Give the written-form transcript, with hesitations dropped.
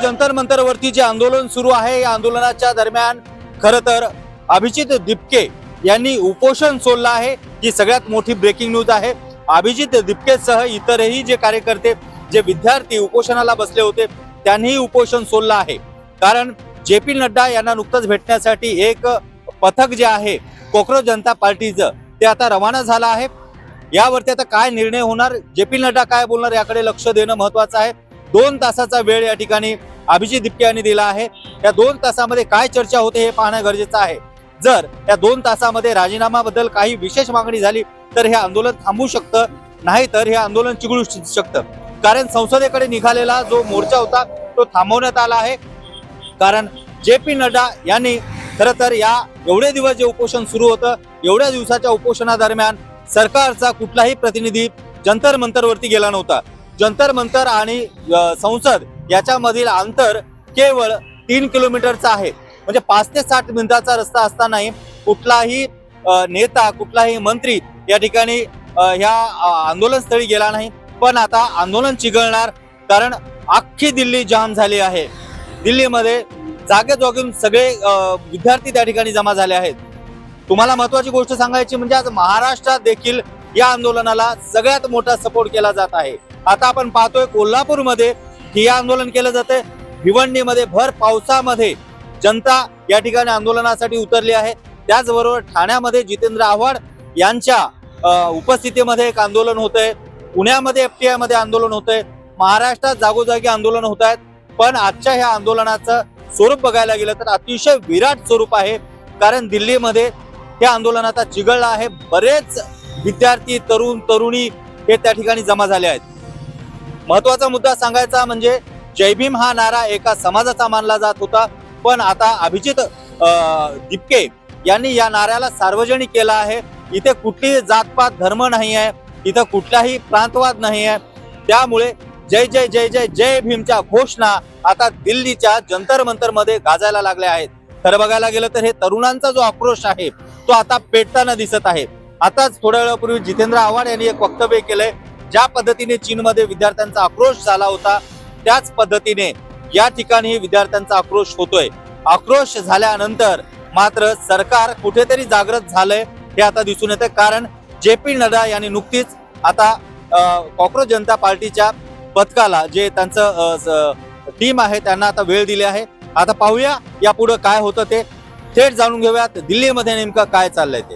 जंतर मंतरवरती जे आंदोलन सुरू आहे, या आंदोलनाच्या दरम्यान खरं तर अभिजित दिपके यांनी उपोषण सोडलं आहे। ही सगळ्यात मोठी ब्रेकिंग न्यूज आहे। अभिजित दिपकेसह इतरही जे कार्यकर्ते, जे विद्यार्थी उपोषणाला बसले होते, त्यांनी उपोषण सोडलं आहे। कारण जे.पी. नड्डा यांना नुकतंच भेटण्यासाठी एक पथक जे आहे कोकरोच जनता पार्टीचं, ते आता रवाना झालं आहे। यावरती आता काय निर्णय होणार, जे.पी. नड्डा काय बोलणार, याकडे लक्ष देणं महत्त्वाचं आहे। 2 तासाचा वेळ या ठिकाणी अभिजित दिपके यांनी दिला आहे। या 2 तासामध्ये काय चर्चा होते हे पाहणं गरजेचं आहे। जर या 2 तासामध्ये राजीनामाबद्दल काही विशेष मागणी झाली तर हे आंदोलन थांबू शकतं, नाही तर हे आंदोलन चिघळू शकतं। कारण संसदेकडे निघालेला जो मोर्चा होता तो थांबवण्यात आला आहे। कारण जे.पी. नड्डा यांनी खरं तर या एवढे दिवस जे उपोषण सुरू होतं, एवढ्या दिवसाच्या उपोषणादरम्यान सरकारचा कुठलाही प्रतिनिधी जंतर मंतरवरती गेला नव्हता। जंतर मंतर आणि संसद याच्यामधील अंतर केवळ 3 किलोमीटरचं आहे। म्हणजे 5 ते 7 मिनिटाचा रस्ता असतानाही कुठलाही नेता, कुठलाही मंत्री या ठिकाणी ह्या आंदोलनस्थळी गेला नाही। पण आता आंदोलन चिघळणार, कारण अख्खी दिल्ली जाम झाली आहे। दिल्लीमध्ये जागेजोगून सगळे विद्यार्थी त्या ठिकाणी जमा झाले आहेत। तुम्हाला महत्त्वाची गोष्ट सांगायची म्हणजे आज महाराष्ट्रात देखील या आंदोलनाला सगळ्यात मोठा सपोर्ट केला जात आहे। आता आपण पाहतोय कोल्हापूरमध्ये ठिय्या आंदोलन केलं जाते, भिवंडीमध्ये भर पावसामध्ये जनता या ठिकाणी आंदोलनासाठी उतरली आहे। त्याचबरोबर ठाण्यामध्ये जितेंद्र आव्हाड यांच्या उपस्थितीमध्ये एक आंदोलन होतंय, पुण्यामध्ये FTI मध्ये आंदोलन होतंय, महाराष्ट्रात जागोजागी आंदोलन होत आहेत। पण आजच्या ह्या आंदोलनाचं स्वरूप बघायला गेलं तर अतिशय विराट स्वरूप आहे। कारण दिल्लीमध्ये हे आंदोलन आता चिघळलं आहे। बरेच विद्यार्थी, तरुण तरुणी हे त्या ठिकाणी जमा झाले आहेत। महत्वाचा मुद्दा सांगायचा म्हणजे जय भीम हा नारा एका समाजाचा मानला जात होता, पण आता अभिजित दिपके यांनी या नाऱ्याला सार्वजनिक केला आहे। इथे कुठलीही जातपात धर्म नाही आहे, इथं कुठलाही प्रांतवाद नाही आहे। त्यामुळे जय जय जय जय जय भीमच्या घोषणा आता दिल्लीच्या जंतर मंतर मध्ये गाजायला लागल्या आहेत। खरं बघायला गेलं तर हे तरुणांचा जो आक्रोश आहे तो आता पेटताना दिसत आहे। आताच थोड्या वेळापूर्वी जितेंद्र आव्हाड यांनी एक वक्तव्य केलंय, ज्या पद्धतीने चीनमध्ये विद्यार्थ्यांचा आक्रोश झाला होता त्याच पद्धतीने या ठिकाणी विद्यार्थ्यांचा आक्रोश होतोय। आक्रोश झाल्यानंतर मात्र सरकार कुठेतरी जागृत झालंय हे आता दिसून येतं। कारण जे.पी. नड्डा यांनी नुकतीच आता कोकरोच जनता पार्टीच्या पथकाला, जे त्यांचं टीम आहे, त्यांना आता वेळ दिली आहे। आता पाहूया यापुढे काय होतं ते, थेट जाणून घेऊयात दिल्लीमध्ये नेमकं काय चाललंय ते।